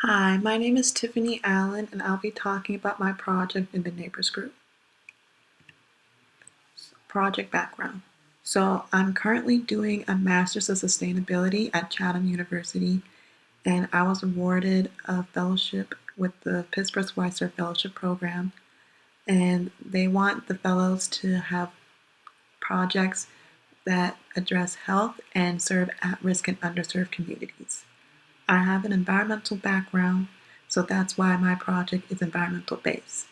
Hi, my name is Tiffany Allen, and I'll be talking about my project in the Neighbors Group. Project background. So, I'm currently doing a Master's of Sustainability at Chatham University, and I was awarded a fellowship with the Pittsburgh Schweitzer Fellowship Program, and they want the fellows to have projects that address health and serve at-risk and underserved communities. I have an environmental background, so that's why my project is environmental based.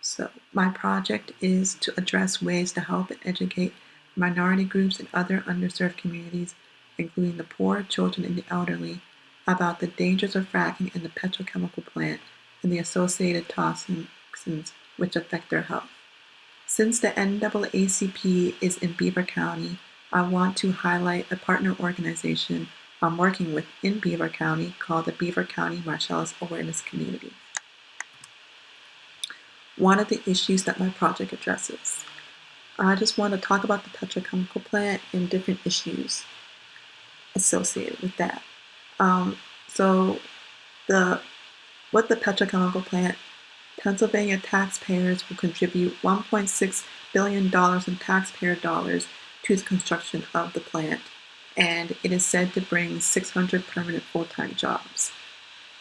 So my project is to address ways to help and educate minority groups and other underserved communities, including the poor, children, and the elderly, about the dangers of fracking in the petrochemical plant and the associated toxins which affect their health. Since the NAACP is in Beaver County, I want to highlight a partner organization I'm working with in Beaver County called the Beaver County Marcellus Awareness Community. One of the issues that my project addresses. I just want to talk about the petrochemical plant and different issues associated with that. So with the petrochemical plant, Pennsylvania taxpayers will contribute $1.6 billion in taxpayer dollars to the construction of the plant, and it is said to bring 600 permanent full-time jobs.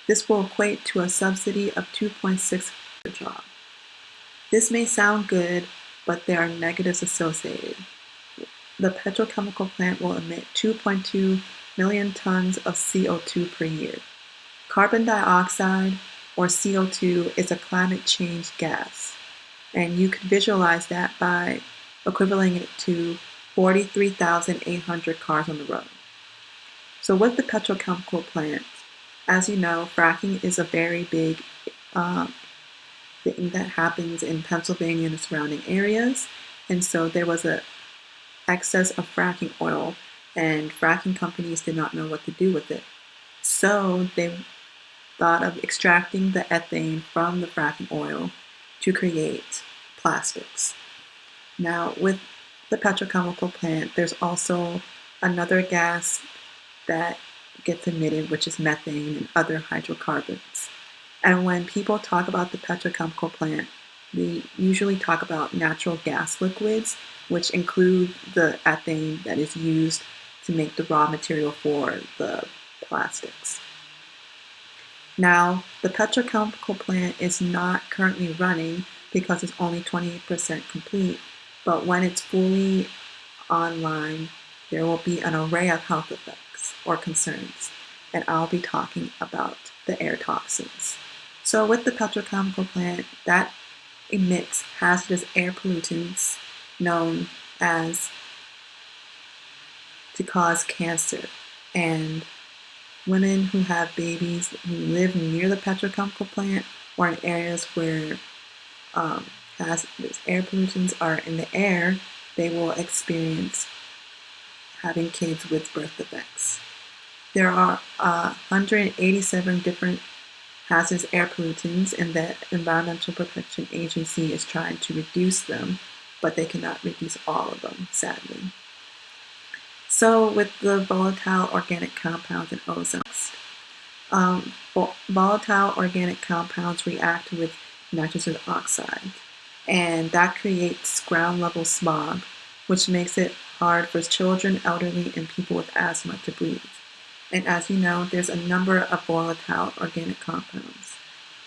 This will equate to a subsidy of 2.6 per job. This may sound good, but there are negatives associated. The petrochemical plant will emit 2.2 million tons of CO2 per year. Carbon dioxide, or CO2, is a climate change gas, and you can visualize that by equating it to 43,800 cars on the road. So with the petrochemical plant, as you know, fracking is a very big thing that happens in Pennsylvania and the surrounding areas, and so there was an excess of fracking oil, and fracking companies did not know what to do with it. So they thought of extracting the ethane from the fracking oil to create plastics. Now, with the petrochemical plant, there's also another gas that gets emitted, which is methane and other hydrocarbons. And when people talk about the petrochemical plant, they usually talk about natural gas liquids, which include the ethane that is used to make the raw material for the plastics. Now, the petrochemical plant is not currently running because it's only 28% complete, but when it's fully online, there will be an array of health effects or concerns, and I'll be talking about the air toxins. So with the petrochemical plant, that emits hazardous air pollutants known as to cause cancer, and women who have babies who live near the petrochemical plant or in areas where hazardous air pollutants are in the air, they will experience having kids with birth defects. There are 187 different hazardous air pollutants, and the Environmental Protection Agency is trying to reduce them, but they cannot reduce all of them, sadly. So with the volatile organic compounds and ozones, volatile organic compounds react with nitrogen oxide, and that creates ground level smog, which makes it hard for children, elderly, and people with asthma to breathe. And as you know, there's a number of volatile organic compounds,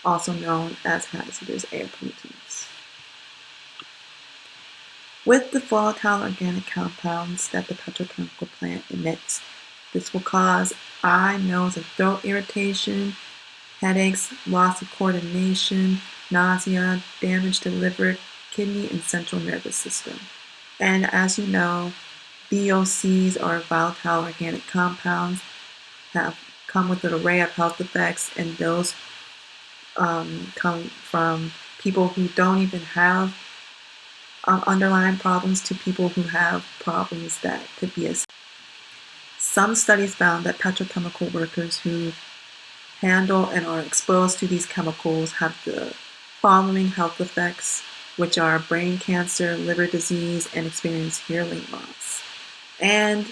also known as hazardous air pollutants. With the volatile organic compounds that the petrochemical plant emits, this will cause eye, nose, and throat irritation, headaches, loss of coordination, nausea, damage to liver, kidney, and central nervous system. And as you know, VOCs, or volatile organic compounds, come with an array of health effects, and those come from people who don't even have underlying problems to people who have problems that could be as. Some studies found that petrochemical workers who handle and are exposed to these chemicals have the following health effects, which are brain cancer, liver disease, and experience hearing loss. And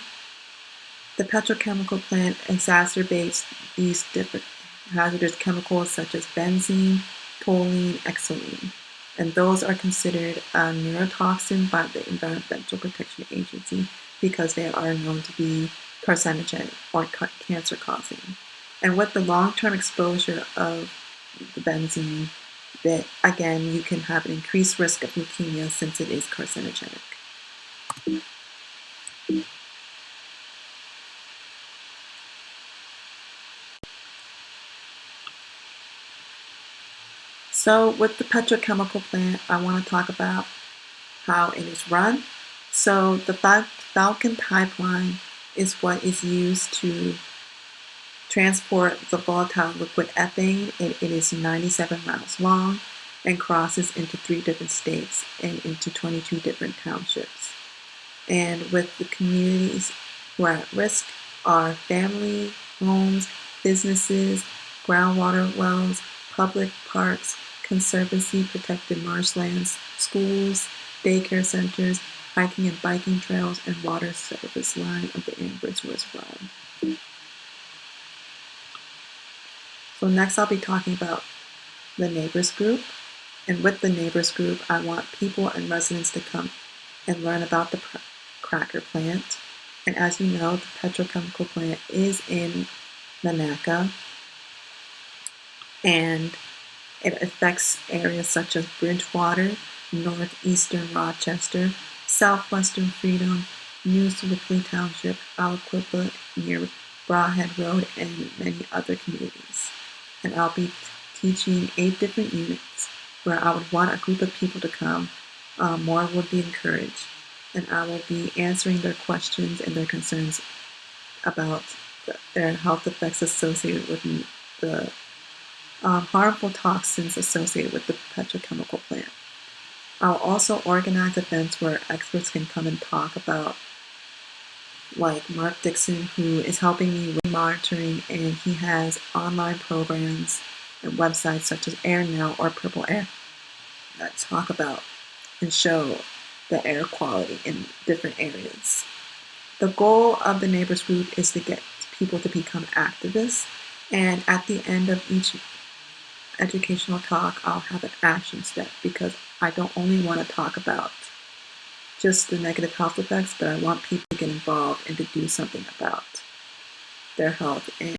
the petrochemical plant exacerbates these different hazardous chemicals such as benzene, toluene, xylene. And those are considered a neurotoxin by the Environmental Protection Agency because they are known to be carcinogenic or cancer-causing. And with the long-term exposure of the benzene, that again, you can have an increased risk of leukemia since it is carcinogenic. So with the petrochemical plant, I want to talk about how it is run. So the Falcon pipeline is what is used to transport the volatile liquid ethane, and it is 97 miles long and crosses into 3 different states and into 22 different townships. And with the communities who are at risk are family, homes, businesses, groundwater wells, public parks, conservancy protected marshlands, schools, daycare centers, hiking and biking trails, and water service line of the Amherst Reservoir. So next I'll be talking about the neighbors group. And with the neighbors group, I want people and residents to come and learn about the cracker plant. And as you know, the petrochemical plant is in BCNAACP, and it affects areas such as Bridgewater, northeastern Rochester, southwestern Freedom, New Sewickley Township, Aliquippa near Brawhead Road, and many other communities. And I'll be teaching 8 different units where I would want a group of people to come. More would be encouraged. And I will be answering their questions and their concerns about their health effects associated with the harmful toxins associated with the petrochemical plant. I'll also organize events where experts can come and talk about, like Mark Dixon, who is helping me with monitoring, and he has online programs and websites such as Air Now or Purple Air that talk about and show the air quality in different areas. The goal of the neighbors group is to get people to become activists, and at the end of each educational talk, I'll have an action step because I don't only want to talk about just the negative health effects, but I want people to get involved and to do something about their health and